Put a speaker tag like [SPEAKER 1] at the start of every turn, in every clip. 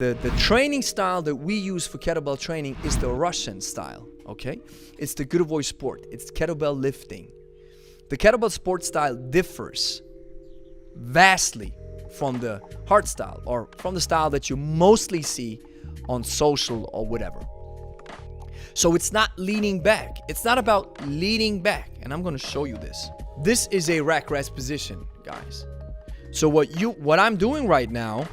[SPEAKER 1] The training style that we use for kettlebell training is the Russian style, okay? It's the good boy sport. It's kettlebell lifting. The kettlebell sport style differs vastly from the hard style, or from the style that you mostly see on social or whatever. So it's not leaning back. It's not about leaning back. And I'm going to show you this. This is a rack rest position, guys. So what I'm doing right now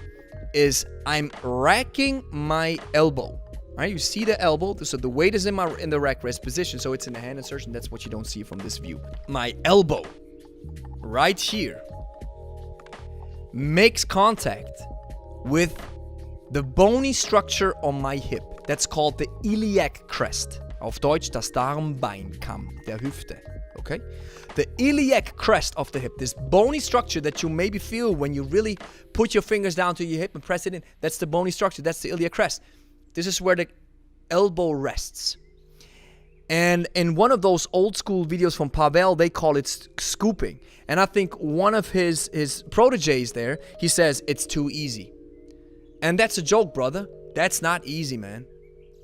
[SPEAKER 1] is I'm racking my elbow. Right? You see the elbow, so the weight is in the rack rest position, so it's in the hand insertion. That's what you don't see from this view. My elbow, right here, makes contact with the bony structure on my hip. That's called the iliac crest. Auf Deutsch das Darmbeinkamm der Hüfte. Okay? The iliac crest of the hip, this bony structure that you maybe feel when you really put your fingers down to your hip and press it in, that's the bony structure, that's the iliac crest. This is where the elbow rests. And in one of those old school videos from Pavel, they call it scooping. And I think one of his proteges there, he says, it's too easy. And that's a joke, brother. That's not easy, man.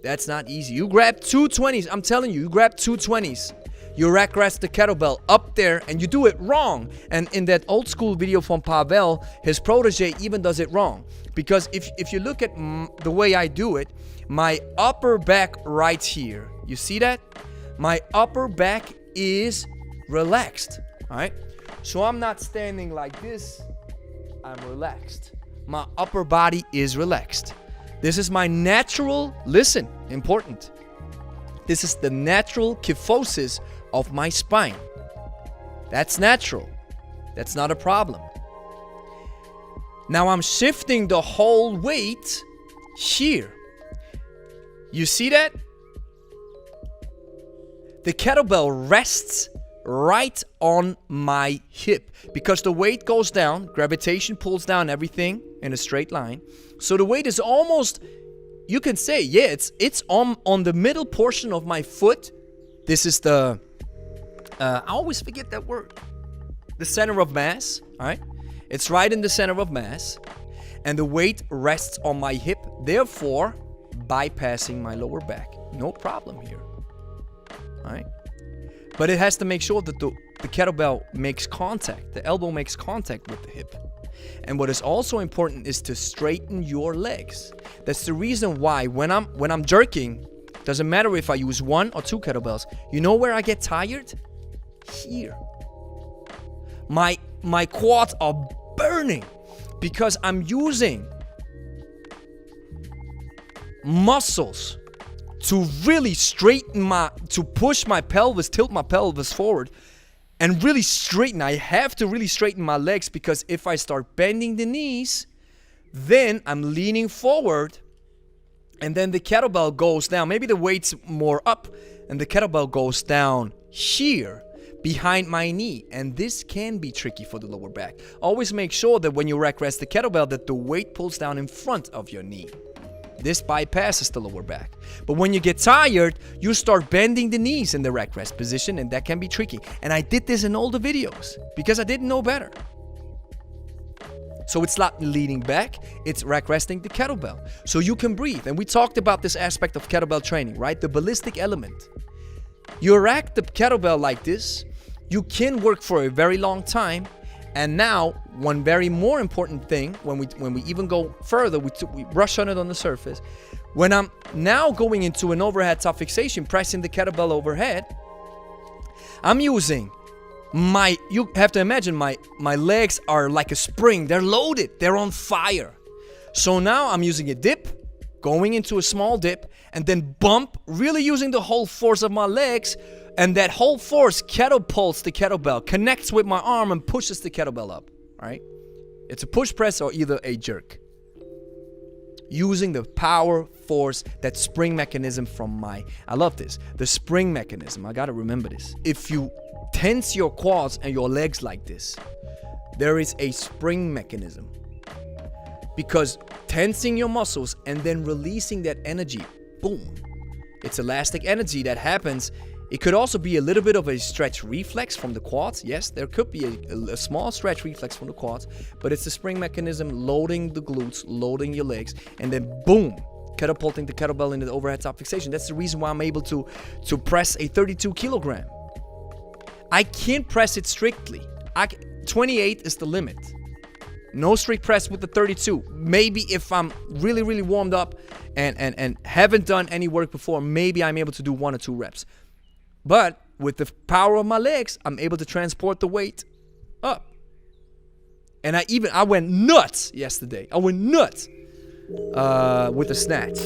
[SPEAKER 1] That's not easy. You grab two 20s. I'm telling you, you grab two 20s. You rack rest the kettlebell up there and you do it wrong. And in that old school video from Pavel, his protege even does it wrong. Because if you look at the way I do it, my upper back right here, you see that? My upper back is relaxed, all right? So I'm not standing like this, I'm relaxed. My upper body is relaxed. This is my natural, listen, important. This is the natural kyphosis of my spine. That's natural. That's not a problem. Now I'm shifting the whole weight here. You see that? The kettlebell rests right on my hip because the weight goes down, gravitation pulls down everything in a straight line. So the weight is almost, you can say, yeah, it's on the middle portion of my foot. This is the, I always forget that word. The center of mass, all right? It's right in the center of mass. And the weight rests on my hip, therefore bypassing my lower back. No problem here, all right? But it has to make sure that the kettlebell makes contact. The elbow makes contact with the hip. And what is also important is to straighten your legs. That's the reason why when I'm jerking, doesn't matter if I use one or two kettlebells. You know where I get tired? Here. My quads are burning because I'm using muscles to really to push my pelvis, tilt my pelvis forward and really straighten. I have to really straighten my legs because if I start bending the knees, then I'm leaning forward and then the kettlebell goes down. Maybe the weight's more up and the kettlebell goes down here behind my knee. And this can be tricky for the lower back. Always make sure that when you rack rest the kettlebell that the weight pulls down in front of your knee. This bypasses the lower back. But when you get tired, you start bending the knees in the rack rest position, and that can be tricky. And I did this in all the videos because I didn't know better. So it's not leaning back, it's rack resting the kettlebell. So you can breathe. And we talked about this aspect of kettlebell training, right? The ballistic element. You rack the kettlebell like this, you can work for a very long time. And now, one very more important thing, when we even go further, we brush on it on the surface. When I'm now going into an overhead top fixation, pressing the kettlebell overhead, I'm using you have to imagine my legs are like a spring. They're loaded. They're on fire. So now I'm using a dip, going into a small dip, and then bump, really using the whole force of my legs. And that whole force catapults the kettlebell, connects with my arm and pushes the kettlebell up, all right? It's a push press or either a jerk. Using the power, force, that spring mechanism from I love this, the spring mechanism. I gotta remember this. If you tense your quads and your legs like this, there is a spring mechanism. Because tensing your muscles and then releasing that energy, boom. It's elastic energy that happens It could also be a little bit of a stretch reflex from the quads. Yes, there could be a small stretch reflex from the quads, but it's the spring mechanism loading the glutes, loading your legs, and then boom, catapulting the kettlebell into the overhead top fixation. That's the reason why I'm able to press a 32 kilogram. I can't press it strictly. 28 is the limit. No strict press with the 32. Maybe if I'm really, really warmed up and haven't done any work before, maybe I'm able to do 1 or 2 reps. But with the power of my legs, I'm able to transport the weight up. And I went nuts yesterday. I went nuts with the snatch.